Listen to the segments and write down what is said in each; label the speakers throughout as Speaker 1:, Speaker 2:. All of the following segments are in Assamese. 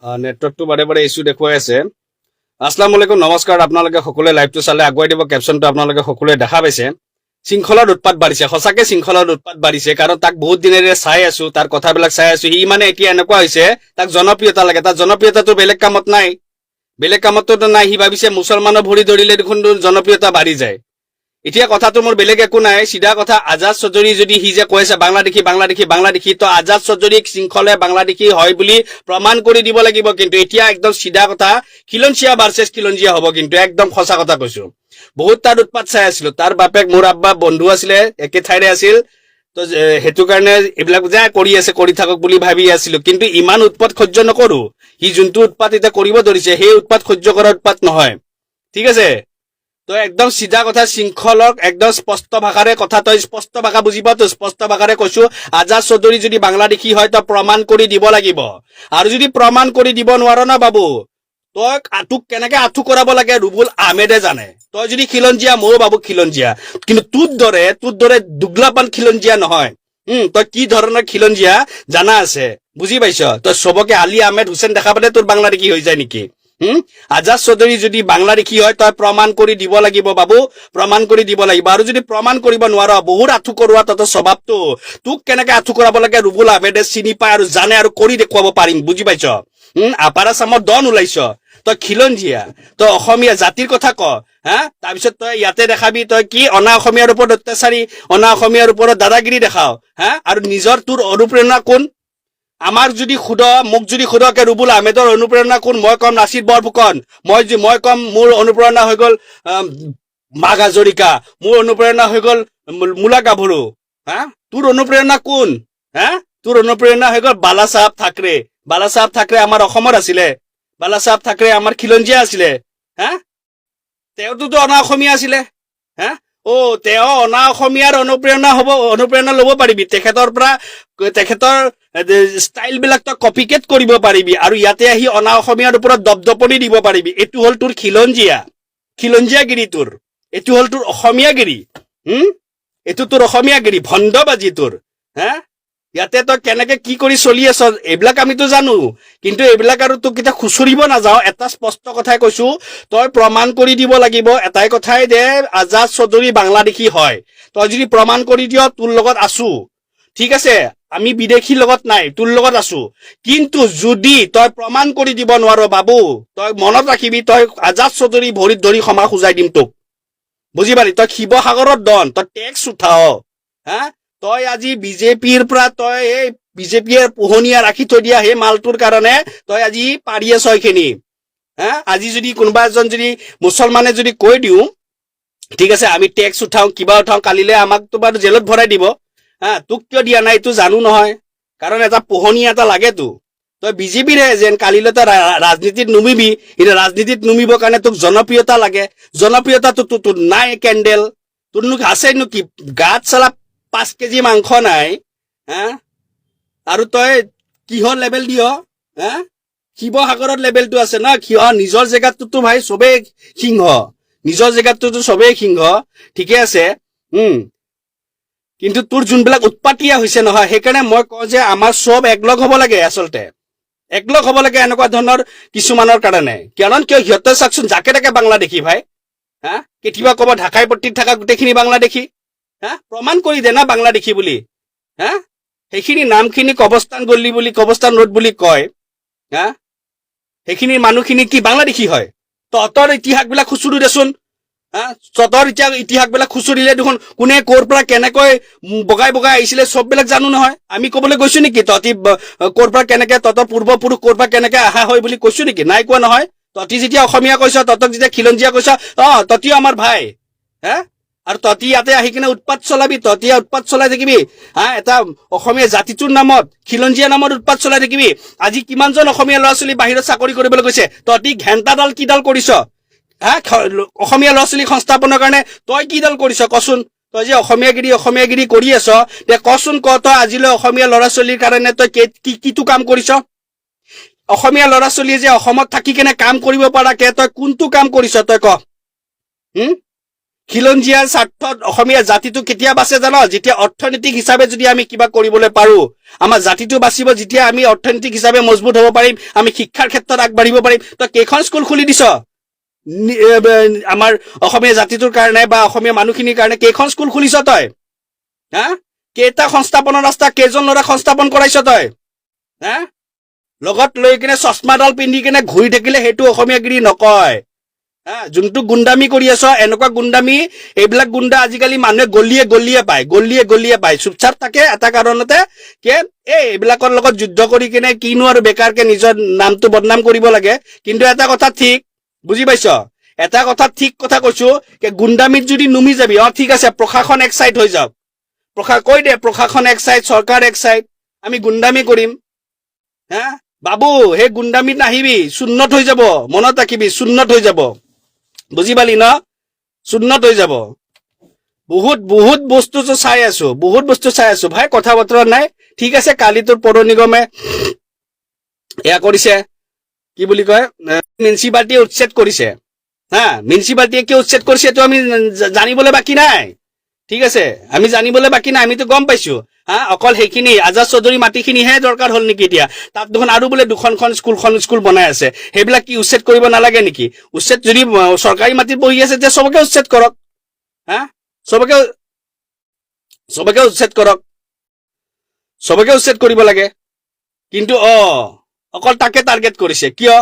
Speaker 1: নেটৱৰ্কটো বাৰে বাৰে ইছ্যু দেখুৱাই আছে। আসসালামু আলাইকুম, নমস্কাৰ। আপোনালোকে সকলোৱে লাইভটো চালে আগুৱাই দিব। কেপশ্যনটো আপোনালোকে সকলোৱে দেখা পাইছে। শৃংখলাৰ উৎপাত বাঢ়িছে, সঁচাকে শৃংখলাৰ উৎপাত বাঢ়িছে। কাৰণ তাক বহুত দিনেৰে চাই আছো, তাৰ কথাবিলাক চাই আছো। সি মানে এতিয়া এনেকুৱা হৈছে, তাক জনপ্ৰিয়তা লাগে। তাৰ জনপ্ৰিয়তাটো বেলেগ কামত নাই, বেলেগ কামততো নাই। সি ভাবিছে মুছলমানৰ ভৰি ধৰিলে দেখোন জনপ্ৰিয়তা বাঢ়ি যায়। এতিয়া কথাটো মোৰ বেলেগ একো নাই, চিধা কথা। আজাদ চৌধুৰী যদি সি যে কৈ আছে বাংলাদেশী বাংলাদেশী বাংলাদেশী, তো আজাদ চৌধুৰীক শৃংখলে বাংলাদেশী হয় বুলি প্ৰমাণ কৰি দিব লাগিব। কিন্তু এতিয়া একদম চিধা কথা, খিলঞ্জীয়া ভাৰ্চেছ খিলঞ্জীয়া হ'ব। কিন্তু একদম সঁচা কথা কৈছো। বহুত তাৰ উৎপাত চাই আছিলো। তাৰ বাপেক মোৰ আব্বা বন্ধু আছিলে, একে ঠাইৰে আছিল। তো সেইটো কাৰণে এইবিলাক যে কৰি আছে কৰি থাকক বুলি ভাবি আছিলো। কিন্তু ইমান উৎপাত সহ্য নকৰো। সি যোনটো উৎপাত এতিয়া কৰিব ধৰিছে, সেই উৎপাত সহ্য কৰা উৎপাত নহয়, ঠিক আছে। তই একদম চিধা কথা, শৃংখলক একদম স্পষ্ট ভাষাৰে কথা, তই স্পষ্ট ভাষা বুজি পাও, তই স্পষ্ট ভাষাৰে কৈছো। আজাদ চৌধুৰী যদি বাংলাদেশী হয়, তই প্ৰমাণ কৰি দিব লাগিব। আৰু যদি প্ৰমাণ কৰি দিব নোৱাৰ না বাবু, তই তোক কেনেকে আঁঠু কৰাব লাগে ৰুবুল আহমেদে জানে। তই যদি খিলঞ্জীয়া, ময়ো বাবু খিলঞ্জীয়া। কিন্তু তোৰ দৰে দুগলাপান খিলঞ্জীয়া নহয়। তই কি ধৰণৰ খিলঞ্জীয়া জানা আছে, বুজি পাইছ। তই চবকে আলী আহমেদ হুছেইন দেখা পালে তোৰ বাংলাদেশী হৈ যায় নেকি? আজাদ চৌধুৰী যদি বাংলাদেশী হয়, তই প্ৰমাণ কৰি দিব লাগিব বাবু, প্ৰমাণ কৰি দিব লাগিব। আৰু যদি প্ৰমাণ কৰিব নোৱাৰ, বহুত আঁঠু কৰোৱা তহঁতৰ স্বভাৱটো। তোক কেনেকে আঁঠু কৰাব লাগে ৰুবুল আহমেদে চিনি পায় আৰু জানে, আৰু কৰি দেখুৱাব পাৰিম, বুজি পাইছ। আপাৰ আছামত ডন ওলাইছ। তই খিলঞ্জীয়া, তই অসমীয়া জাতিৰ কথা ক। তাৰপিছত তই ইয়াতে দেখাবি তই কি অনা অসমীয়াৰ ওপৰত অত্যাচাৰী, অনা অসমীয়াৰ ওপৰত দাদাগিৰি দেখাও। আৰু নিজৰ তোৰ অনুপ্ৰেৰণা কোন? আমাক যদি মোক যদি সোধকে ৰুবুল আহমেদৰ অনুপ্ৰেৰণা কোন, মই কম নাছিৰ বৰফুকন। মই কম মোৰ অনুপ্ৰেৰণা হৈ গল মাঘ হাজৰিকা, মোৰ অনুপ্ৰেৰণা হৈ গল মূলা গাভৰু। তোৰ অনুপ্ৰেৰণা কোন? তোৰ অনুপ্ৰেৰণা হৈ গল বালা চাহাব থাকৰে। বালা চাহাব থাকৰে আমাৰ অসমৰ আছিলে, বালা চাহাব থাকৰে আমাৰ খিলঞ্জীয়া আছিলে। তেওঁতোতো অনা অসমীয়া আছিলে। তেওঁ অনা অসমীয়াৰ অনুপ্ৰেৰণা ল'ব পাৰিবি। তেখেতৰ ষ্টাইল বিলাক তই কপিকেট কৰিব পাৰিবি, আৰু ইয়াতে আহি অনা অসমীয়াৰ ওপৰত দপদপনি দিব পাৰিবি। এইটো হ'ল তোৰ খিলঞ্জীয়াগিৰি। এইটো হ'ল তোৰ অসমীয়াগিৰি। এইটো তোৰ অসমীয়াগিৰি, ভণ্ডবাজি তোৰ। ইয়াতে তই কেনেকে কি কৰি চলি আছ এইবিলাক আমিতো জানো, কিন্তু এইবিলাক আৰু তোক কেতিয়া খুচৰিব নাযাও। এটা স্পষ্ট কথাই কৈছো, তই প্ৰমাণ কৰি দিব লাগিব এটাই কথাই, যে আজাদ চৌধুৰী বাংলাদেশী হয়। তই যদি প্ৰমাণ কৰি দিয়, তোৰ লগত আছো, ঠিক আছে। আমি বিদেশীৰ লগত নাই, তোৰ লগত আছো। কিন্তু যদি তই প্ৰমাণ কৰি দিব নোৱাৰ বাবু, তই মনত ৰাখিবি, তই আজাদ চৌধুৰী ভৰিত ধৰি ক্ষমা খুজাই দিম তোক, বুজি পালি। তই শিৱসাগৰত ডন, তই টেক্স উঠাও। তই আজি বিজেপিৰ পৰা, তই এই বিজেপিয়ে পোহনীয়া ৰাখি থৈ দিয়া সেই মালটোৰ কাৰণে তই আজি পাৰি আছ এইখিনি। আজি যদি কোনোবা এজন যদি মুছলমানে যদি কৈ দিওঁ, ঠিক আছে, আমি টেক্স উঠাও, কিবা উঠাও, কালিলে আমাক তো বাৰু জেলত ভৰাই দিব। তোক কিয় দিয়া নাই এইটো জানো নহয়, কাৰণ এটা পোহনীয়া এটা লাগেতো। তই বিজেপিৰ যেন কালিলৈ তই ৰাজনীতিত নুমিবি, কিন্তু ৰাজনীতিত নুমিবৰ কাৰণে তোক জনপ্ৰিয়তা লাগে। জনপ্ৰিয়তাটো তোৰ নাই কেণ্ডেল, তোৰনো আছে কি গাত চালা 5 কেজি মাংস নাই। আৰু তই কিহৰ লেভেল দিয়? শিৱসাগৰত লেভেলটো আছে না। নিজৰ জেগাতটোতো ভাই চবেই সিংহ, নিজৰ জেগাতটোতো চবেই সিংহ, ঠিকে আছে। কিন্তু তোৰ যোনবিলাক উৎপাতিয়া হৈছে নহয়, সেইকাৰণে মই কওঁ যে আমাৰ চব একলগ হ'ব লাগে। আচলতে একলগ হ'ব লাগে এনেকুৱা ধৰণৰ কিছুমানৰ কাৰণে। কিয় সিহঁতে চাকচোন যাকে তাকে বাংলাদেশী ভাই। কেতিয়াবা ক'ব ঢাকাই পট্টিত থকা গোটেইখিনি বাংলাদেশী। প্ৰমাণ কৰি দে না বাংলাদেশী বুলি। সেইখিনি নামখিনি কবস্তান গল্লী বুলি, কবস্তান ৰোড বুলি কয়। সেইখিনি মানুহখিনি কি বাংলাদেশী হয়? তহঁতৰ ইতিহাসবিলাক খুচুৰি দেচোন। তহঁতৰ ইতিহাসবিলাক খুচুৰিলে দেখোন কোনে ক'ৰ পৰা কেনেকৈ বগাই বগাই আহিছিলে চববিলাক জানো নহয়। আমি ক'বলৈ গৈছো নেকি তহঁতি ক'ৰ পৰা কেনেকে, তহঁতৰ পূৰ্বপুৰুষ ক'ৰ পৰা কেনেকে আহা হয় বুলি কৈছো নেকি? নাই কোৱা নহয়। তহঁতি যেতিয়া অসমীয়া কৈছ, তহঁতক যেতিয়া খিলঞ্জীয়া কৈছ, তহঁতিও আমাৰ ভাই। আৰু তহঁতি ইয়াতে আহি কিনে উৎপাত চলাবি, তহঁতি উৎপাত চলাই থাকিবি। এটা অসমীয়া জাতিটোৰ নামত, খিলঞ্জীয়া নামত উৎপাত চলাই থাকিবি। আজি কিমানজন অসমীয়া ল'ৰা ছোৱালী বাহিৰত চাকৰি কৰিবলৈ গৈছে, তহঁতি ঘেণ্টাডাল কিডাল কৰিছ? অসমীয়া ল'ৰা ছোৱালী সংস্থাপনৰ কাৰণে তই কিডাল কৰিছ কচোন? তই যে অসমীয়াগিৰি কৰি আছ, তে কচোন তই আজিলৈ অসমীয়া ল'ৰা ছোৱালীৰ কাৰণে তই কিটো কাম কৰিছ? অসমীয়া ল'ৰা ছোৱালীয়ে যে অসমত থাকি কেনে কাম কৰিব পৰাকে তই কোনটো কাম কৰিছ তই ক? খিলঞ্জীয়াৰ স্বাৰ্থত অসমীয়া জাতিটো কেতিয়া বাচে জানো? যেতিয়া অৰ্থনৈতিক হিচাপে যদি আমি কিবা কৰিবলৈ পাৰো, আমাৰ জাতিটো বাচিব। যেতিয়া আমি অৰ্থনৈতিক হিচাপে মজবুত হ'ব পাৰিম, আমি শিক্ষাৰ ক্ষেত্ৰত আগবাঢ়িব পাৰিম। তই কেইখন স্কুল খুলি দিছ আমাৰ অসমীয়া জাতিটোৰ কাৰণে বা অসমীয়া মানুহখিনিৰ কাৰণে? কেইখন স্কুল খুলিছ তই? হা, কেইটা সংস্থাপনৰ ৰাস্তা, কেইজন ল'ৰা সংস্থাপন কৰাইছ তই? হা, লগত লৈ কিনে চশমাডাল পিন্ধি কিনে ঘূৰি থাকিলে সেইটো অসমীয়াগিৰি নকয়। যোনটো গুণ্ডামি কৰি আছ, এনেকুৱা গুণ্ডামি, এইবিলাক গুণ্ডা আজিকালি মানুহে গলিয়ে পায়। চুপচাপ থাকে এটা কাৰণতে, এইবিলাকৰ লগত যুদ্ধ কৰি কিনে কিনো আৰু বেকাৰকে নিজৰ নামটো বদনাম কৰিব লাগে। কিন্তু এটা কথা ঠিক, বুজি পাইছ? এটা কথা ঠিক কথা কৈছো, গুণ্ডামিত যদি নুমি যাবি, ঠিক আছে, প্ৰশাসন এক চাইড হৈ যাওক, কৈ দে প্ৰশাসন এক চাইড, চৰকাৰ এক চাইড, আমি গুণ্ডামি কৰিম। হা বাবু, সেই গুণ্ডামিত নাহিবি, শূন্যত হৈ যাব, মনত ৰাখিবি, শূন্যত হৈ যাব। বুজি পালি ন? শূন্যত হৈ যাব। বহুত বস্তু চাই আছো ভাই, কথা বতৰা নাই। ঠিক আছে, কালি তোৰ পৌৰ নিগমে এয়া কৰিছে, কি বুলি কয়, মিউনিচিপালিটিয়ে উচ্ছেদ কৰিছে। মিউনিচিপালিটিয়ে কিয় উচ্ছেদ কৰিছে এইটো আমি জানিবলৈ বাকী নাই। ঠিক আছে, আমি জানিবলৈ বাকী নাই, আমিতো গম পাইছো। অকল সেইখিনি আজাদ চৌধুৰী মাটিখিনিহে দৰকাৰ হ'ল নেকি এতিয়া? তাত দেখোন আৰু বোলে দুখনখন স্কুল বনাই আছে। সেইবিলাক কি উচ্ছেদ কৰিব নালাগে নেকি? উচ্ছেদ যদি চৰকাৰী মাটিত বহি আছে, তেতিয়া চবকে উচ্ছেদ কৰক। চবকে উচ্ছেদ কৰিব লাগে। কিন্তু অকল তাকে টাৰ্গেট কৰিছে কিয়?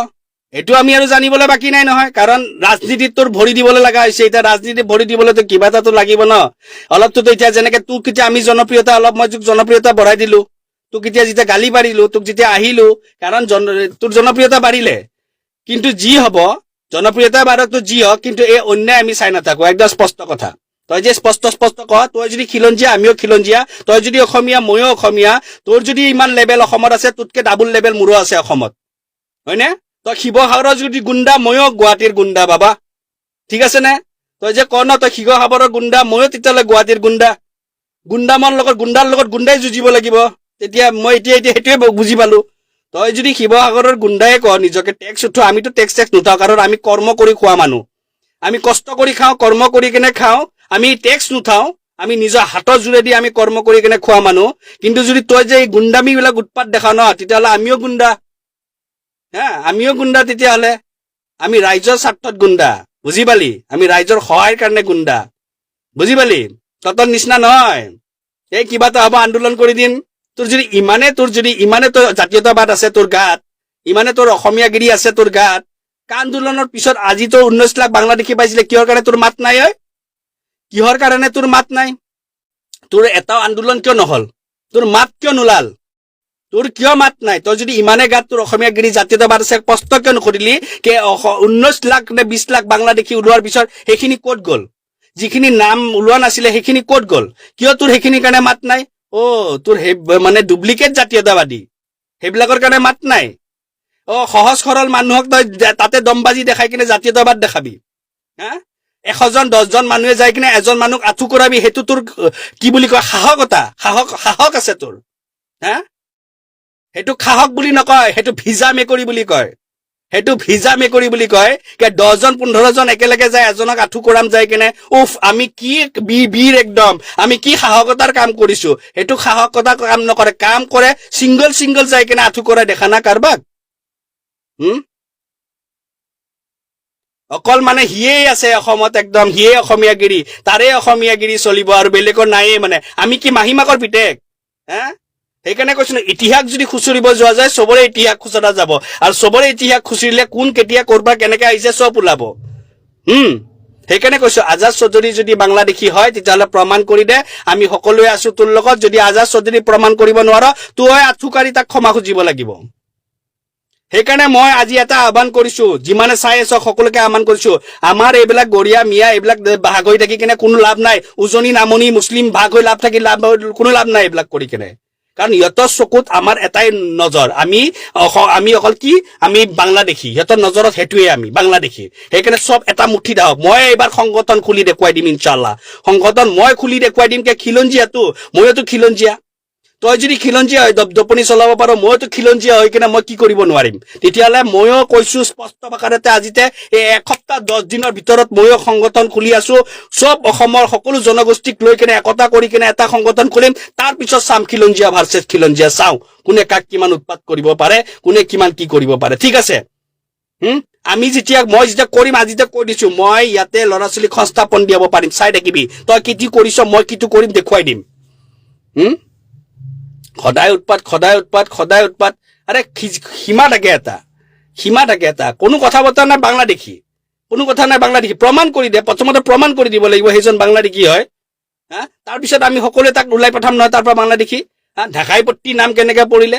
Speaker 1: এইটো আমি আৰু জানিবলৈ বাকী নাই নহয়। কাৰণ ৰাজনীতিত তোৰ ভৰি দিবলৈ লগা হৈছে। এতিয়া ৰাজনীতি ভৰি দিবলৈতো কিবা এটাতো লাগিব ন। অলপতো এতিয়া যেনেকে তোক এতিয়া আমি জনপ্ৰিয়তা, অলপ মই তোক জনপ্ৰিয়তা বঢ়াই দিলো। তোক এতিয়া যেতিয়া গালি পাৰিলো, তোক যেতিয়া আহিলো, কাৰণ তোৰ জনপ্ৰিয়তা বাঢ়িলে। কিন্তু যি হব, জনপ্ৰিয়তা বাঢ়কতো যি হওক, কিন্তু এই অন্যায় আমি চাই নাথাকো। একদম স্পষ্ট কথা। তই যে স্পষ্ট কহ, তই যদি খিলঞ্জীয়া, আমিও খিলঞ্জীয়া, তই যদি অসমীয়া, ময়ো অসমীয়া। তোৰ যদি ইমান লেভেল অসমত আছে, তোতকে ডাবুল লেভেল মোৰো আছে অসমত, হয়নে? তই শিৱসাগৰৰ যদি গুণ্ডা, ময়ো গুৱাহাটীৰ গুণ্ডা বাবা। ঠিক আছে নে? তই যে ন তই শিৱসাগৰৰ গুণ্ডা, ময়ো তেতিয়াহ'লে গুৱাহাটীৰ গুণ্ডা। গুণ্ডাৰ লগত গুণ্ডাই যুঁজিব লাগিব। তেতিয়া মই এতিয়া সেইটোৱে বুজি পালো। তই যদি শিৱসাগৰৰ গুণ্ডাই কহ নিজকে, টেক্স উঠোৱা, আমিতো টেক্স নুঠাও, কাৰণ আমি কৰ্ম কৰি খোৱা মানুহ। আমি কষ্ট কৰি খাওঁ, কৰ্ম কৰি কিনে খাওঁ। আমি টেক্স নুঠাও, আমি নিজৰ হাতৰ জোৰেদি আমি কৰ্ম কৰি কিনে খোৱা মানুহ। কিন্তু যদি তই যে এই গুণ্ডামি বিলাক উৎপাত দেখা ন, তেতিয়াহ'লে আমিও গুণ্ডা। আমিও গুণ্ডা তেতিয়াহ'লে। আমি ৰাইজৰ স্বাৰ্থত গুণ্ডা, বুজি পালি? আমি ৰাইজৰ সহায়ৰ কাৰণে গুণ্ডা, বুজি পালি? তহঁতৰ নিচিনা নহয় এই কিবা এটা হ'ব আন্দোলন কৰি দিম। তোৰ যদি ইমানে তোৰ জাতীয়তাবাদ আছে তোৰ গাত, ইমানে তোৰ অসমীয়াগিৰি আছে তোৰ গাত, আন্দোলনৰ পিছত আজি তোৰ 19 লাখ বাংলাদেশী পাইছিলে, কিহৰ কাৰণে তোৰ মাত নাই? কিহৰ কাৰণে তোৰ মাত নাই? তোৰ এটাও আন্দোলন কিয় নহল? তোৰ মাত কিয় নোলাল? তোৰ কিয় মাত নাই? তই যদি ইমানে গাত তোৰ অসমীয়াগিৰি জাতীয়তাবাদ আছে, স্পষ্ট কিয় নকৰিলি? 19 লাখ নে 20 লাখ বাংলাদেশী ওলোৱাৰ পিছত সেইখিনি ক'ত গ'ল? যিখিনি নাম ওলোৱা নাছিলে সেইখিনি ক'ত গ'ল? কিয় তোৰ সেইখিনিৰ কাৰণে মাত নাই? তোৰ মানে ডুপ্লিকেট জাতীয়তাবাদী, সেইবিলাকৰ কাৰণে মাত নাই। সহজ সৰল মানুহক তই তাতে দমবাজি দেখাই কিনে জাতীয়তাবাদ দেখাবি। 100 জন 10 জন মানুহে যাই কিনে এজন মানুহক আঁঠু কৰাবি, সেইটো তোৰ কি বুলি কয়? সাহস আছে তোৰ। সেইটো সাহস বুলি নকয়, সেইটো ভিজা মেকুৰী বুলি কয়। 10 জন 15 জন একেলগে যায় এজনক আঁঠু কৰাম যাই কিনে, আমি কি বীৰ, একদম আমি কি সাহসতাৰ কাম কৰিছো। সেইটো সাহসতাৰ কাম নকৰে, কাম কৰে চিংগল যাই কিনে আঁঠু কৰাই দেখা না কাৰোবাক। অকল মানে সিয়েই আছে অসমত, একদম সিয়ে অসমীয়াগিৰি, তাৰে অসমীয়াগিৰি চলিব আৰু বেলেগৰ নায়েই। মানে আমি কি মাহীমাকৰ পিতেক? সেইকাৰণে কৈছো, ইতিহাস যদি খুচৰিব যোৱা যায়, চবৰে ইতিহাস খুচৰা যাব। আৰু চবৰে ইতিহাস খুচৰিলে কোন কেতিয়া কৰবা কেনেকে আহিছে চব ওলাব। সেইকাৰণে কৈছো, আজাদ চৌধুৰী যদি বাংলাদেশী হয়, তেতিয়াহ'লে প্ৰমাণ কৰি দে, আমি সকলোৱে আছো তোৰ লগত। যদি আজাদ চৌধুৰী প্ৰমাণ কৰিব নোৱাৰ, তই আঁঠুকাৰি তাক ক্ষমা খুজিব লাগিব। সেইকাৰণে মই আজি এটা আহ্বান কৰিছো, যিমানে চাই আছ সকলোকে আহ্বান কৰিছো, আমাৰ এইবিলাক গৰিয়া মিয়া এইবিলাক ভাগ হৈ থাকি কিনে কোনো লাভ নাই। উজনি নামনি মুছলিম ভাগ হৈ কোনো লাভ নাই এইবিলাক কৰি কিনে। কাৰণ সিহঁতৰ চকুত আমাৰ এটাই নজৰ, আমি অকল কি, আমি বাংলাদেশী। সিহঁতৰ নজৰত সেইটোৱে আমি বাংলাদেশী। সেইকাৰণে চব এটা মুঠিত আহক। মই এইবাৰ সংগঠন খুলি দেখুৱাই দিম ইনশাআল্লাহ। সংগঠন মই খুলি দেখুৱাই দিম, খিলঞ্জীয়াটো ময়োতো খিলঞ্জীয়া। তই যদি খিলঞ্জীয়া হয় দপদপনি চলাব পাৰ মইতো খিলঞ্জীয়া হৈ কিনে মই কি কৰিব নোৱাৰিম তেতিয়াহ'লে ময়ো কৈছো স্পষ্ট ভাষাতে আজিতে এই এসপ্তাহ 10 দিনৰ ভিতৰত ময়ো সংগঠন খুলি আছো সব অসমৰ সকলো জনগোষ্ঠীক লৈ কিনে একতা কৰি কিনে এটা সংগঠন খুলিম তাৰ পিছত চাম খিলঞ্জীয়া ভাৰ্চেছ খিলঞ্জীয়া চাওঁ কোনে কাক কিমান উৎপাত কৰিব পাৰে কোনে কিমান কি কৰিব পাৰে ঠিক আছে মই যেতিয়া কৰিম আজিতে কৈ দিছো মই ইয়াতে ল'ৰা ছোৱালীক সংস্থাপন দিয়াব পাৰিম চাই থাকিবি তই কি কৰিছ মই কিটো কৰিম দেখুৱাই দিম সদায় উৎপাত আৰে সীমা থাকে এটা কোনো কথা বতৰা নাই বাংলাদেশী প্ৰমাণ কৰি দে প্ৰথমতে প্ৰমাণ কৰি দিব লাগিব সেইজন বাংলাদেশী হয় তাৰপিছত আমি সকলোৱে তাক ওলাই পঠাম নহয় তাৰ পৰা বাংলাদেশী ঢাকাইপট্টি নাম কেনেকে পৰিলে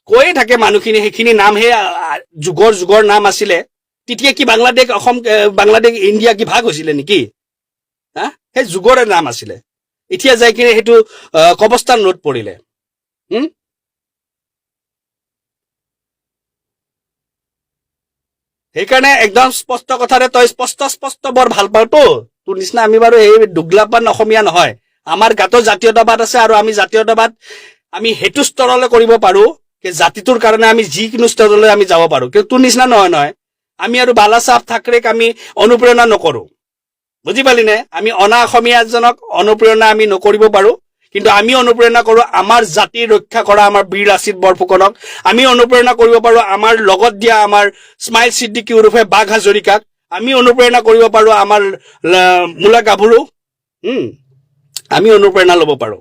Speaker 1: কৈয়ে থাকে মানুহখিনি সেইখিনি নাম হে যুগৰ নাম আছিলে তেতিয়া কি বাংলাদেশ ইণ্ডিয়া কি ভাগ হৈছিলে নেকি সেই যুগৰে নাম আছিলে এতিয়া যাই কিনে সেইটো কবস্থান ৰোড পৰিলে সেইকাৰণে একদম স্পষ্ট কথাৰে তই স্পষ্ট বৰ ভাল পাওঁতো তোৰ নিচিনা আমি বাৰু এই দুগলাপান অসমীয়া নহয় আমাৰ গাতো জাতীয়তাবাদ আছে আৰু আমি জাতীয়তাবাদ আমি সেইটো স্তৰলৈ কৰিব পাৰো যে জাতিটোৰ কাৰণে আমি যিকোনো স্তৰলৈ আমি যাব পাৰো কিন্তু তোৰ নিচিনা নহয় আমি আৰু বালাসাহেব ঠাকৰেক আমি অনুপ্ৰেৰণা নকৰো বুজি পালি নে আমি অনা অসমীয়াজনক অনুপ্ৰেৰণা আমি নকৰিব পাৰো কিন্তু আমি অনুপ্ৰেৰণা কৰো আমাৰ জাতি ৰক্ষা কৰা আমাৰ বীৰ লাচিত বৰফুকনক আমি অনুপ্ৰেৰণা কৰিব পাৰো আমাৰ লগত দিয়া আমাৰ স্মাইল সিদ্দিকী উৰফে বাঘ হাজৰিকাক আমি অনুপ্ৰেৰণা কৰিব পাৰো আমাৰ মুলা গাভৰু আমি অনুপ্ৰেৰণা ল'ব পাৰো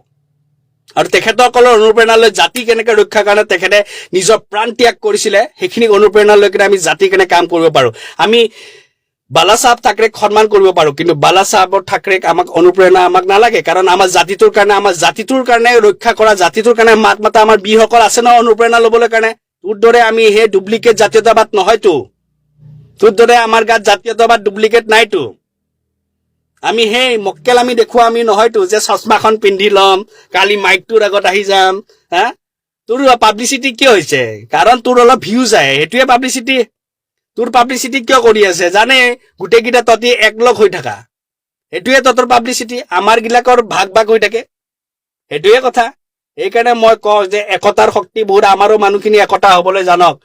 Speaker 1: আৰু তেখেতসকলৰ অনুপ্ৰেৰণা লৈ জাতি কেনেকৈ ৰক্ষা কাৰণে তেখেতে নিজৰ প্ৰাণ ত্যাগ কৰিছিলে সেইখিনি অনুপ্ৰেৰণা লৈ কিনে আমি জাতি কেনে কাম কৰিব পাৰো আমি বালাসাহেব ঠাকৰেক সন্মান কৰিব পাৰো কিন্তু বালাসাহেব ঠাকৰেক আমাক অনুপ্ৰেৰণা আমাক নালাগে কাৰণ আমাৰ জাতিটোৰ কাৰণে ৰক্ষা কৰা জাতিটোৰ কাৰণে মাত মাতা আমাৰ বীৰসকল আছে ন অনুপ্ৰেৰণা ল'বলৈ কাৰণে তোৰ দৰে আমি সেই ডুপ্লিকেট জাতীয়তাবাদ নহয়তো তোৰ দৰে আমাৰ গাত জাতীয়তাবাদ ডুপ্লিকেট নাইতো আমি সেই মক্কেল আমি দেখুৱা আমি নহয়তো যে চশমাখন পিন্ধি ল'ম কালি মাইকটোৰ আগত আহি যাম তোৰ পাব্লিচিটি কিয় হৈছে কাৰণ তোৰ অলপ ভিউজ আহে সেইটোৱে পাব্লিচিটি তোৰ পাব্লিচিটি কিয় কৰি আছে জানে গোটেইকেইটা তহঁতি একলগ হৈ থাকা সেইটোৱে তহঁতৰ পাব্লিচিটি আমাৰ গিলাকৰ ভাগ হৈ থাকে সেইটোৱে কথা সেইকাৰণে মই কওঁ যে একতাৰ শক্তি বহুত আমাৰো মানুহখিনি একতা হ'বলৈ জানক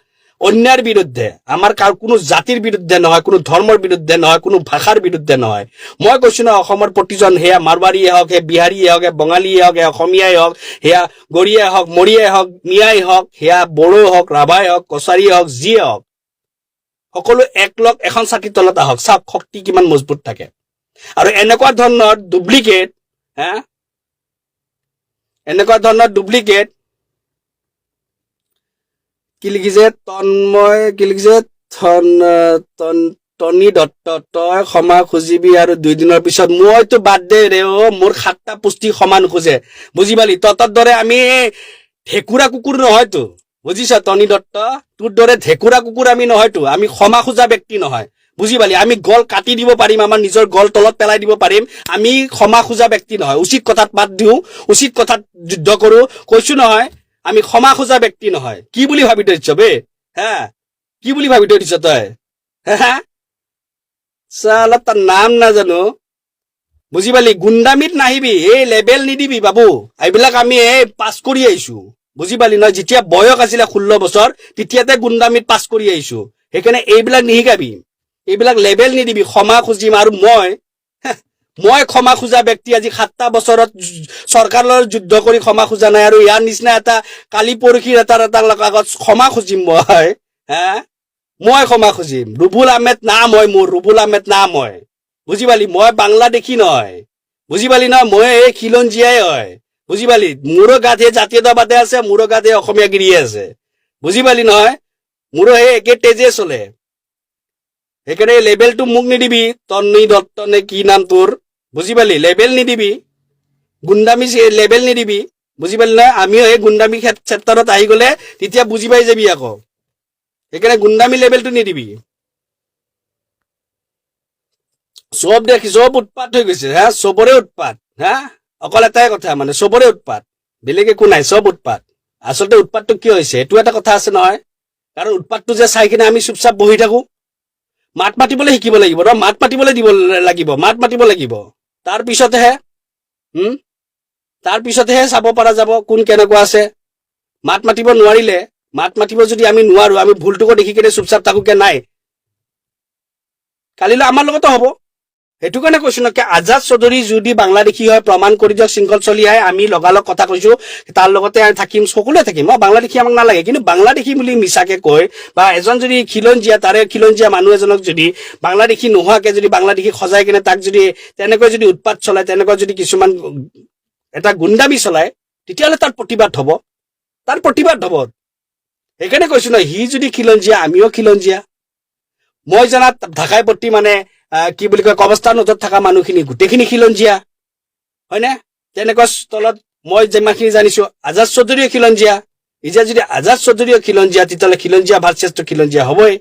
Speaker 1: অন্যাৰ বিৰুদ্ধে আমাৰ কোনো জাতিৰ বিৰুদ্ধে নহয় কোনো ধৰ্মৰ বিৰুদ্ধে নহয় কোনো ভাষাৰ বিৰুদ্ধে নহয় মই কৈছো ন অসমৰ প্ৰতিজন সেয়া মাৰৱাৰীয়ে হওক সেয়া বিহাৰীয়ে হওক বঙালীয়ে হওক অসমীয়াই হওক সেয়া গৰীয়াই হওক মৰিয়াই হওক মিয়াই হওক সেয়া বড়ো হওক ৰাভাই হওক কছাৰীয়ে হওক যিয়ে হওক সকলো একলগ এখন ছাতিৰ তলত আহক চাওক শক্তি কিমান মজবুত থাকে আৰু এনেকুৱা ধৰণৰ ডুপ্লিকেট কি লিখিছে টনি দত্ত তই ক্ষমা খুজিবি আৰু 2 দিনৰ পিছত মইতো বাদ দে ৰে মোৰ 7টা পুষ্টি ক্ষমা নোখোজে বুজি পালি তহঁতৰ দৰে আমি ঢেকুৰা কুকুৰ নহয়তো বুজিছ টনি দত্ত তোৰ দৰে ঢেকুৰা কুকুৰ আমি নহয়তো আমি ক্ষমা খোজা ব্যক্তি নহয় বুজি পালি আমি গল কাটি দিব পাৰিম আমাৰ নিজৰ গল তলত পেলাই দিব পাৰিম আমি ক্ষমা খোজা ব্যক্তি নহয় উচিত কথাত মাত দিওঁ উচিত কথাত যুদ্ধ কৰো কৈছো নহয় আমি ক্ষমা খোজা ব্যক্তি নহয় কি বুলি ভাবি থৈছ বে কি বুলি ভাবি থৈছ তই চালা তাৰ নাম নাজানো বুজি পালি গুণ্ডামিত নাহিবি এই লেবেল নিদিবি বাবু এইবিলাক আমি পাছ কৰি আহিছো বুজি পালি নহয় যেতিয়া বয়স আছিলে 16 বছৰ তেতিয়াতে গুণ্ডামিত পাছ কৰি আহিছো সেইকাৰণে এইবিলাক নিশিকাবি এইবিলাক লেবেল নিদিবি ক্ষমা খুজিম আৰু মই ক্ষমা খোজা ব্যক্তি আজি 7টা বছৰত চৰকাৰৰ যুদ্ধ কৰি ক্ষমা খোজা নাই আৰু ইয়াৰ নিচিনা এটা কালি পৰখীৰ এটা আগত ক্ষমা খুজিম মই ক্ষমা খুজিম ৰুবুল আহমেদ নাম হয় মোৰ ৰুবুল আহমেদ নাম হয় বুজি পালি মই বাংলাদেশী নহয় বুজি পালি নহয় মই এই খিলঞ্জীয়াই হয় বুজি পালি মোৰো গাত সেই জাতীয়তাবাদে আছে মোৰো গাত সেই অসমীয়াগিৰিয়ে আছে বুজি পালি নহয় মোৰো সেই একে তেজে চলে সেইকাৰণে লেবেলটো মোক নিদিবি টনি দত্ত নে কি নাম তোৰ বুজি পালি লেবেল নিদিবি গুণ্ডামি লেবেল নিদিবি বুজি পালি নহয় আমিও সেই গুণ্ডামি ক্ষেত্ৰত আহি গলে তেতিয়া বুজি পাই যাবি আকৌ সেইকাৰণে গুণ্ডামি লেবেলটো নিদিবি চব উৎপাত হৈ গৈছে চবৰে উৎপাত অকল এটাই কথা মানে চবৰে উৎপাত বেলেগ একো নাই চব উৎপাত আচলতে উৎপাতটো কিয় হৈছে এইটো এটা কথা আছে নহয় কাৰণ উৎপাতটো যে চাই কিনে আমি চুপচাপ বহি থাকো মাত মাতিবলৈ শিকিব লাগিব মাত মাতিবলৈ দিব লাগিব মাত মাতিব লাগিব তাৰ পিছতহে তাৰ পিছতহে চাব পৰা যাব কোন কেনেকুৱা আছে। মাত মাতিব নোৱাৰিলে, মাত মাতিব যদি আমি নোৱাৰো, আমি ভুলটোকো দেখি কেনে চুপচাপ থাকোকে নাই, কালিলৈ আমাৰ লগতো হ'ব। সেইটো কাৰণে কৈছো ন, আজাদ চৌধুৰী যদি বাংলাদেশী হয় প্ৰমাণ কৰি দিয়ক, শৃংখল চলিয়াই আমি লগালগ কথা কৈছো, তাৰ লগতে থাকিম, সকলোৱে থাকিম। বাংলাদেশী আমাক নালাগে, কিন্তু বাংলাদেশী বুলি মিছাকে কৈ বা এজন যদি খিলঞ্জীয়া, তাৰে খিলঞ্জীয়া মানুহ এজনক যদি বাংলাদেশী নোহোৱাকে যদি বাংলাদেশী সজাই কিনে তাক যদি তেনেকৈ যদি উৎপাত চলায়, তেনেকৈ যদি কিছুমান এটা গুণ্ডামি চলায়, তেতিয়াহ'লে তাৰ প্ৰতিবাদ হ'ব, তাৰ প্ৰতিবাদ হ'ব। সেইকাৰণে কৈছো ন, সি যদি খিলঞ্জীয়া আমিও খিলঞ্জীয়া। মই জনাত ঢাকাই পট্টি মানে কি বুলি কয়, কবস্থান নদত থকা মানুহখিনি গোটেইখিনি খিলঞ্জীয়া, হয়নে? তেনেকুৱা তলত মই যিমানখিনি জানিছো আজাদ চৌধুৰীও খিলঞ্জীয়া। এতিয়া যদি আজাদ চৌধুৰীও খিলঞ্জীয়া, তেতিয়াহ'লে খিলঞ্জীয়া ভাৰ্চেছটো খিলঞ্জীয়া হ'বই।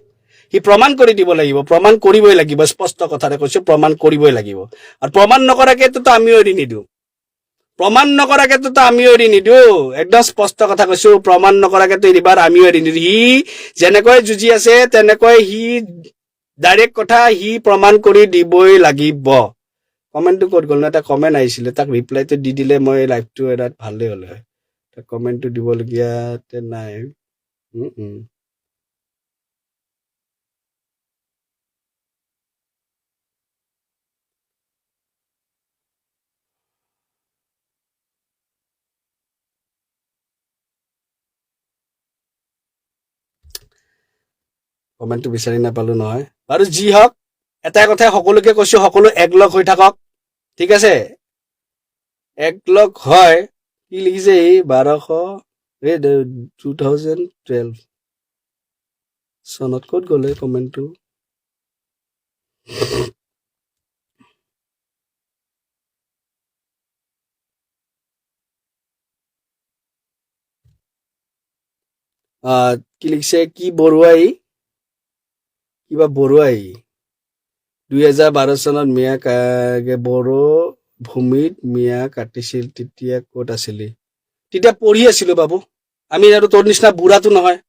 Speaker 1: সি প্ৰমাণ কৰি দিব লাগিব, প্ৰমাণ কৰিবই লাগিব, স্পষ্ট কথাৰে কৈছো, প্ৰমাণ কৰিবই লাগিব। আৰু প্ৰমাণ নকৰাকেতো আমিও এৰি নিদিওঁ, প্ৰমাণ নকৰাকেতো আমিও এৰি নিদিওঁ, একদম স্পষ্ট কথা কৈছো, প্ৰমাণ নকৰাকেতো এৰিবাৰ আমিও এৰি নিদিওঁ। সি যেনেকৈ যুঁজি আছে তেনেকৈ সি ডাইৰেক্ট কথা, সি প্ৰমাণ কৰি দিবই লাগিব। কমেণ্টটো ক'ত গ'ল ন? এটা কমেণ্ট আহিছিলে, তাক ৰিপ্লাইটো দি দিলে মই লাইভটো এটাত ভালেই হ'লে হয়। কমেণ্টটো দিবলগীয়া নাই। কমেণ্টটো বিচাৰি নাপালো নহয়। বাৰু যি হওক, এটাই কথাই সকলোকে কৈছো, সকলো একলগ হৈ থাকক, ঠিক আছে? একলগ হয়। কি লিখিছে এই 2012 চনত ক'ত গ'লে কমেণ্টটো? কি লিখিছে, কি বৰুৱাই, কিবা বৰুৱাই 2012 চনত মিয়া বড়ো ভূমিত মিয়া কাটিছিল, তেতিয়া ক'ত আছিলি? তেতিয়া পঢ়ি আছিলো বাবু, আমি আৰু তোৰ নিচিনা বুঢ়াটো নহয়,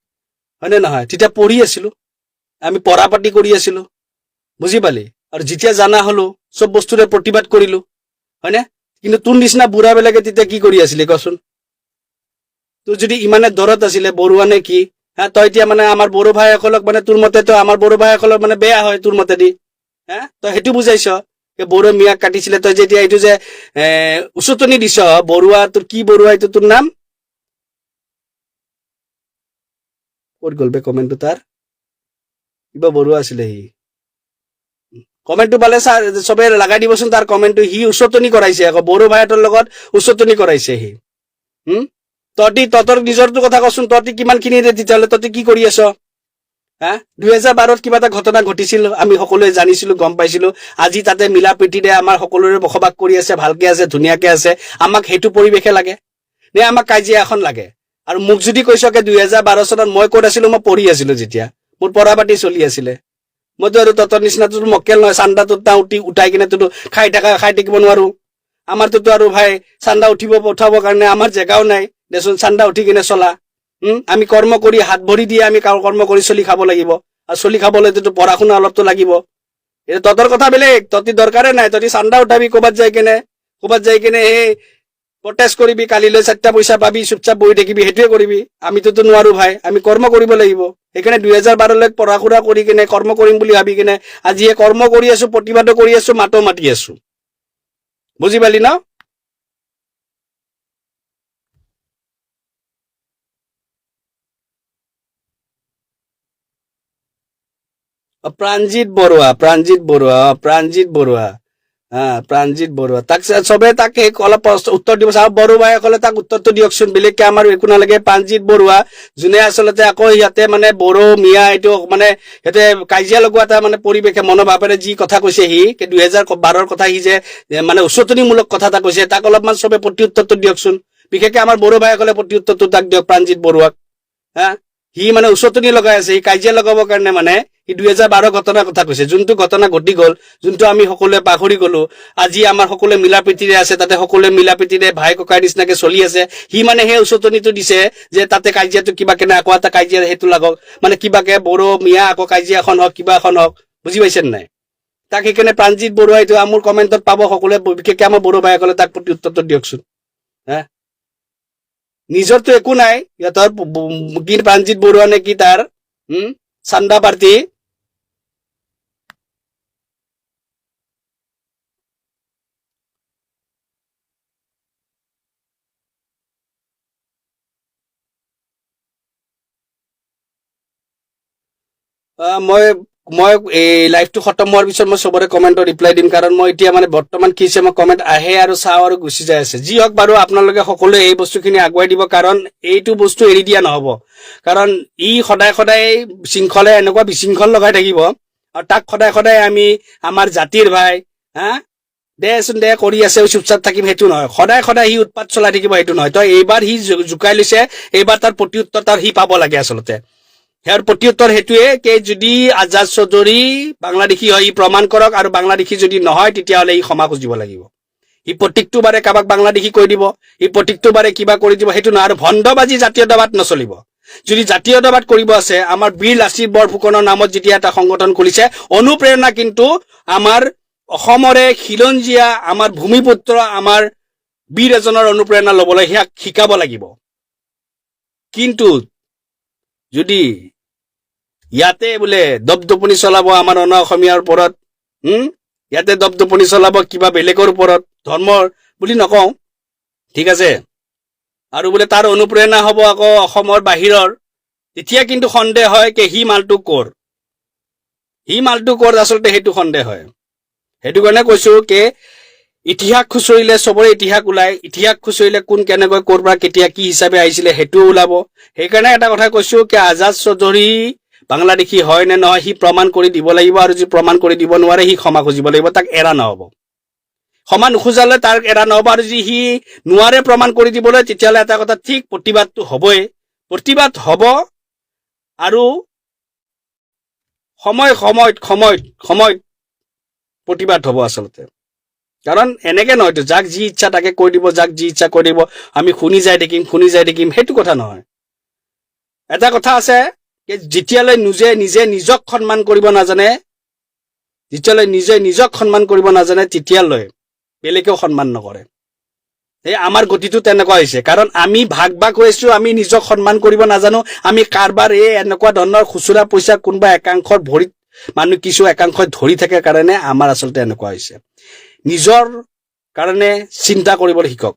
Speaker 1: হয়নে নহয়? তেতিয়া পঢ়ি আছিলো, আমি পঢ়া পাতি কৰি আছিলো, বুজি পালি? আৰু যেতিয়া জানা হলো চব বস্তুৰে প্ৰতিবাদ কৰিলো, হয়নে? কিন্তু তোৰ নিচিনা বুঢ়াবিলাকে তেতিয়া কি কৰি আছিলি কচোন? তোৰ যদি ইমানে দৰত আছিলে বৰুৱা নে কি, হা? তই এতিয়া মানে আমাৰ বড়ো ভাইসকলক মানে তোৰ মতে তো আমাৰ বড়ো ভাইসকলক মানে বেয়া হয় তোৰ মতেদি, হা? তই সেইটো বুজাইছ বড়ো মিয়াক কাটিছিলে। তই যেতিয়া এইটো যে উচতনি দিছ বৰুৱা, তোৰ কি বৰুৱা, এইটো তোৰ নাম ক'ত গ'ল বে? কমেণ্টটো তাৰ কিবা বৰুৱা আছিলে, সি কমেণ্টটো পালে চবে লগাই দিবচোন তাৰ কমেণ্টটো। সি উচতনি কৰাইছে আকৌ, বড়ো ভাইহঁতৰ লগত উচতনি কৰাইছে সি। তহঁতৰ নিজৰটো কথা কচোন, তহঁতি কিমানখিনি তেতিয়াহ'লে তহঁতি কি কৰি আছ? হা? 2012 কিবা এটা ঘটনা ঘটিছিল, আমি সকলোৱে জানিছিলো, গম পাইছিলো। আজি তাতে মিলা প্ৰীতিৰে আমাৰ সকলোৰে বসবাস কৰি আছে, ভালকে আছে, ধুনীয়াকে আছে। আমাক সেইটো পৰিৱেশে লাগে নে আমাক কাজিয়া এখন লাগে? আৰু মোক যদি কৈছ 2012 চনত মই ক'ত আছিলো, মই পঢ়ি আছিলো, যেতিয়া মোৰ পঢ়া পাতি চলি আছিলে। মইতো আৰু তহঁতৰ নিচিনাটো মক্কেল নহয়, চান্দাটো উঠাই কিনে তো খাই থাকিব নোৱাৰো। আমাৰতো আৰু ভাই চান্দা উঠাবৰ কাৰণে আমাৰ জেগাও নাই দেচোন, চান্দা উঠি কিনে চলা। আমি কৰ্ম কৰি হাত ভৰি দিয়ে আমি কৰ্ম কৰি চলি খাব লাগিব, আৰু চলি খাবলৈতো পঢ়া শুনা অলপতো লাগিব। এতিয়া তহঁতৰ কথা বেলেগ, তহঁতি দৰকাৰে নাই, তহঁতি চান্দা উঠাবি ক'ৰবাত যাই কিনে সেই প্ৰটেষ্ট কৰিবি, কালিলৈ 4টা পইচা পাবি, চুপচাপ বহি থাকিবি, সেইটোৱে কৰিবি। আমিতো নোৱাৰো ভাই, আমি কৰ্ম কৰিব লাগিব। সেইকাৰণে 2012 পঢ়া শুনা কৰি কিনে কৰ্ম কৰিম বুলি ভাবি কিনে আজিয়ে কৰ্ম কৰি আছো, প্ৰতিবাদো কৰি আছো, মাতো মাতি আছো। বুজি পালি ন? প্ৰাণজিৎ বৰুৱা, প্ৰাণজিৎ বৰুৱা, তাক চবে তাক অলপ উত্তৰ দিব। আৰু বড়ো ভাইসকলে তাক উত্তৰটো দিয়কচোন, বেলেগকে আমাৰ একো নালাগে। প্ৰাণজিৎ বৰুৱা, যোনে আচলতে আকৌ ইয়াতে মানে বড়ো মিয়া এইটো মানে সিহঁতে কাজিয়া লগোৱা এটা মানে পৰিৱেশে মনোভাৱেৰে যি কথা কৈছে, সি 2012 কথা সি যে মানে উচতনিমূলক কথা এটা কৈছে, তাক অলপমান চবে প্ৰতি উত্তৰটো দিয়কচোন। বিশেষকে আমাৰ বড়ো ভাইসকলে প্ৰতি উত্তৰটো তাক দিয়ক, প্ৰাণজিৎ বৰুৱাক। হা? সি মানে উচতনি লগাই আছে, সি কাজিয়া লগাবৰ কাৰণে মানে সি 2012 ঘটনাৰ কথা কৈছে, যোনটো ঘটনা ঘটি গ'ল, যোনটো আমি সকলোৱে পাহৰি গলো। আজি আমাৰ সকলোৱে মিলা প্ৰীতিৰে আছে, তাতে সকলোৱে মিলা প্ৰীতিৰে ভাই ককাই নিচিনাকে চলি আছে। সি মানে সেই উচতনিটো দিছে যে তাতে কাজিয়াটো কিবা কেনে আকৌ এটা কাজিয়া সেইটো লাগক, মানে কিবাকে বড়ো মিয়া আকৌ কাজিয়া এখন হওক, কিবা এখন হওক। বুজি পাইছে নাই? তাক সেইকাৰণে প্ৰাণজিৎ বৰুৱা এইটো মোৰ কমেণ্টত পাব সকলোৱে, বিশেষকে আমাৰ বড়ো ভাইসকলে তাক প্ৰতি উত্তৰটো দিয়কচোন। হা নিজৰতো একো নাই সিহঁতৰ কি প্ৰাণজিৎ বৰুৱা নে কি তাৰ চান্দা পাৰ্টি মই মই এই লাইভটো খতম হোৱাৰ পিছত মই চবৰে কমেণ্টত ৰিপ্লাই দিম কাৰণ মই এতিয়া মানে বৰ্তমান কি হৈছে মই কমেণ্ট আহে আৰু চাওঁ আৰু গুচি যাই আছে যি হওক বাৰু আপোনালোকে সকলোৱে এই বস্তুখিনি আগুৱাই দিব কাৰণ এইটো বস্তু এৰি দিয়া নহ'ব কাৰণ ই সদায় সদায় শৃংখলে এনেকুৱা বিশৃংখল লগাই থাকিব আৰু তাক সদায় সদায় আমি আমাৰ জাতিৰ ভাই হা দেচোন দে কৰি আছে চুপচাপ থাকিম সেইটো নহয় সদায় সদায় সি উৎপাত চলাই থাকিব সেইটো নহয় তই এইবাৰ সি জোকাই লৈছে এইবাৰ তাৰ প্ৰত্যুত্তৰ তাৰ সি পাব লাগে আচলতে ইয়াৰ প্ৰত্যুত্তৰ সেইটোৱে যে যদি আজাদ চৌধুৰী বাংলাদেশী হয় ই প্ৰমাণ কৰক আৰু বাংলাদেশী যদি নহয় তেতিয়াহ'লে ই ক্ষমা খুজিব লাগিব ই প্ৰত্যেকটো বাৰে কাৰোবাক বাংলাদেশী কৈ দিব ই প্ৰত্যেকটো বাৰে কিবা কৰি দিব সেইটো নহয় আৰু ভণ্ডবাজি জাতীয়তাবাদ নচলিব যদি জাতীয়তাবাদ কৰিব আছে আমাৰ বীৰ লাচিত বৰফুকনৰ নামত যেতিয়া এটা সংগঠন খুলিছে অনুপ্ৰেৰণা কিন্তু আমাৰ অসমৰে খিলঞ্জীয়া আমাৰ ভূমিপুত্ৰ আমাৰ বীৰ এজনৰ অনুপ্ৰেৰণা ল'বলৈ সেয়াক শিকাব লাগিব কিন্তু যদি ইয়াতে বোলে দপদপনি চলাব আমাৰ অনা অসমীয়াৰ ওপৰত ইয়াতে দপদপনি চলাব কিবা বেলেগৰ ওপৰত ধৰ্মৰ বুলি নকওঁ ঠিক আছে আৰু বোলে তাৰ অনুপ্ৰেৰণা হ'ব আকৌ অসমৰ বাহিৰৰ তেতিয়া কিন্তু সন্দেহ হয় যে সি মালটো কৰ আচলতে সেইটো সন্দেহ হয় সেইটো কাৰণে কৈছো যে ইতিহাস খুচৰিলে চবৰে ইতিহাস ওলাই ইতিহাস খুচৰিলে কোন কেনেকৈ ক'ৰ পৰা কেতিয়া কি হিচাপে আহিছিলে সেইটোও ওলাব সেইকাৰণে এটা কথা কৈছো যে আজাদ চৌধুৰী বাংলাদেশী হয় নে নহয় সি প্ৰমাণ কৰি দিব লাগিব আৰু যদি প্ৰমাণ কৰি দিব নোৱাৰে সি ক্ষমা খুজিব লাগিব তাক এৰা নহ'ব ক্ষমা নোখোজালে তাৰ এৰা নহ'ব আৰু যদি সি নোৱাৰে প্ৰমাণ কৰি দিবলৈ তেতিয়াহ'লে এটা কথা ঠিক প্ৰতিবাদটো হ'বই প্ৰতিবাদ হ'ব আৰু সময়ত প্ৰতিবাদ হ'ব আচলতে কাৰণ এনেকে নহয়তো যাক যি ইচ্ছা তাকে কৈ দিব যাক যি ইচ্ছা কৈ দিব আমি শুনি যাই থাকিম সেইটো কথা নহয় এটা কথা আছে যেতিয়ালৈ নিজে নিজক সন্মান কৰিব নাজানে তেতিয়ালৈ বেলেগেও সন্মান নকৰে এই আমাৰ গতিটো তেনেকুৱা হৈছে কাৰণ আমি ভাগ হৈছো আমি নিজক সন্মান কৰিব নাজানো আমি কাৰবাৰ এনেকুৱা ধৰণৰ খুচুৰা পইচা কোনোবা একাংশৰ ভৰিত মানুহ কিছু একাংশই ধৰি থাকে কাৰণে আমাৰ আচলতে এনেকুৱা হৈছে নিজৰ কাৰণে চিন্তা কৰিবলৈ শিকক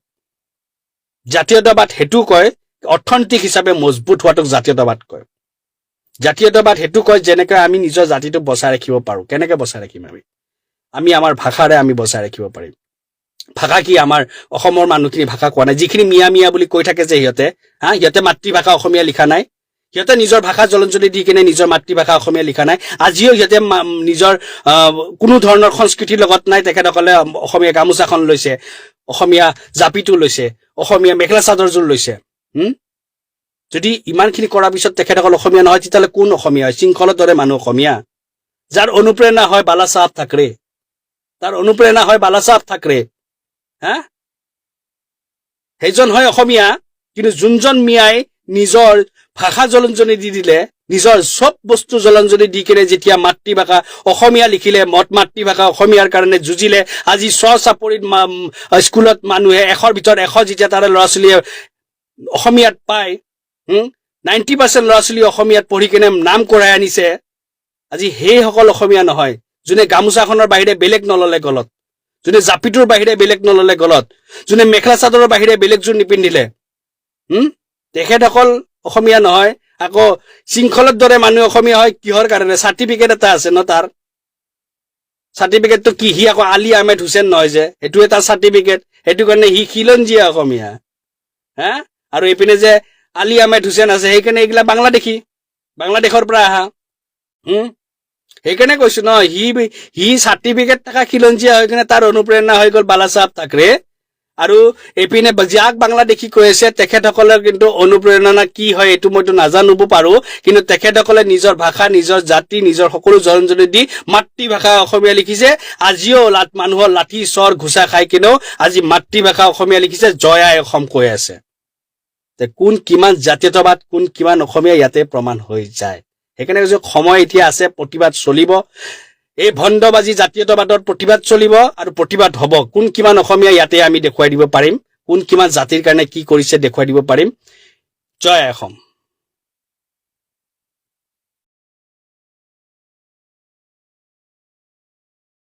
Speaker 1: জাতীয়তাবাদ সেইটো কয় অৰ্থনৈতিক হিচাপে মজবুত হোৱাটোক জাতীয়তাবাদ কয় জাতীয়তাবাদ সেইটো কয় যেনেকৈ আমি নিজৰ জাতিটো বচাই ৰাখিব পাৰো কেনেকৈ বচাই ৰাখিম আমি আমাৰ ভাষাৰে আমি বচাই ৰাখিব পাৰিম ভাষা কি আমাৰ অসমৰ মানুহখিনি ভাষা কোৱা নাই যিখিনি মিয়া বুলি কৈ থাকে যে সিহঁতে মাতৃভাষা অসমীয়া লিখা নাই সিহঁতে নিজৰ ভাষা জলঞ্জলি দি কিনে নিজৰ মাতৃভাষা অসমীয়া লিখা নাই আজিও সিহঁতে নিজৰ কোনো ধৰণৰ সংস্কৃতিৰ লগত নাই তেখেতসকলে অসমীয়া গামোচাখন লৈছে অসমীয়া জাপিটো লৈছে অসমীয়া মেখেলা চাদৰযোৰ লৈছে যদি ইমানখিনি কৰাৰ পিছত তেখেতসকল অসমীয়া নহয় তেতিয়াহ'লে কোন অসমীয়া হয় শৃংখলৰ দৰে মানুহ অসমীয়া যাৰ অনুপ্ৰেৰণা হয় বালাচাহেব ঠাকৰে সেইজন হয় অসমীয়া কিন্তু যোনজন মিয়াই নিজৰ ভাষা জলঞ্জলি দি দিলে নিজৰ সব বস্তু জলঞ্জলি দি কিনে যেতিয়া মাতৃভাষা অসমীয়া লিখিলে মাতৃভাষা অসমীয়াৰ কাৰণে যুঁজিলে আজি চাপৰিত স্কুলত মানুহে 100ৰ ভিতৰত 100 যেতিয়া তাৰে ল'ৰা ছোৱালীয়ে অসমীয়াত পায় 90% ল'ৰা ছোৱালী অসমীয়াত পঢ়ি কিনে নাম কৰাই আনিছে আজি সেইসকল অসমীয়া নহয় যোনে গামোচাখনৰ বাহিৰে বেলেগ নললে গলত যোনে জাপিটোৰ বাহিৰে বেলেগ নললে গলত যোনে মেখেলা চাদৰৰ বাহিৰে বেলেগ যোৰ নিপিন্ধিলে তেখেতসকল অসমীয়া নহয় আকৌ শৃংখলৰ দৰে মানুহ অসমীয়া হয় কিহৰ কাৰণে চাৰ্টিফিকেট এটা আছে ন তাৰ চাৰ্টিফিকেটটো কি সি আকৌ আলী আহমেদ হুছেইন নহয় যে সেইটো এটা চাৰ্টিফিকেট সেইটো কাৰণে সি খিলঞ্জীয়া অসমীয়া আৰু এইপিনে যে আলী আহমেদ হুছেইন আছে সেইকাৰণে এইগিলা বাংলাদেশৰ পৰা আহা সেইকাৰণে কৈছো ন সি চাৰ্টিফিকেট থকা খিলঞ্জীয়া হৈ কিনে তাৰ অনুপ্ৰেৰণা হৈ গ'ল বালাচাহেব ঠাকৰে আৰু এইপিনে যাক বাংলাদেশী কৈ আছে তেখেতসকলৰ কিন্তু অনুপ্ৰেৰণা কি হয় এইটো মইতো নাজানিব পাৰো কিন্তু তেখেতসকলে নিজৰ ভাষা নিজৰ জাতি নিজৰ সকলো জলঞ্জলি দি মাতৃভাষা অসমীয়া লিখিছে আজিও মানুহৰ লাঠি চৰ ঘুচা খাই কিনেও আজি মাতৃভাষা অসমীয়া লিখিছে জয় আই অসম কৈ আছে কোন কিমান জাতীয়তাবাদ কোন কিমান অসমীয়া ইয়াতে প্ৰমাণ হৈ যায় সেইকাৰণে কৈছো সময় এতিয়া আছে প্ৰতিবাদ চলিব এই ভণ্ডবাজি জাতীয়তাবাদৰ প্ৰতিবাদ চলিব আৰু প্ৰতিবাদ হ'ব কোন কিমান অসমীয়া ইয়াতে আমি দেখুৱাই দিব পাৰিম কোন কিমান জাতিৰ কাৰণে কি কৰিছে দেখুৱাই দিব পাৰিম। জয় অসম।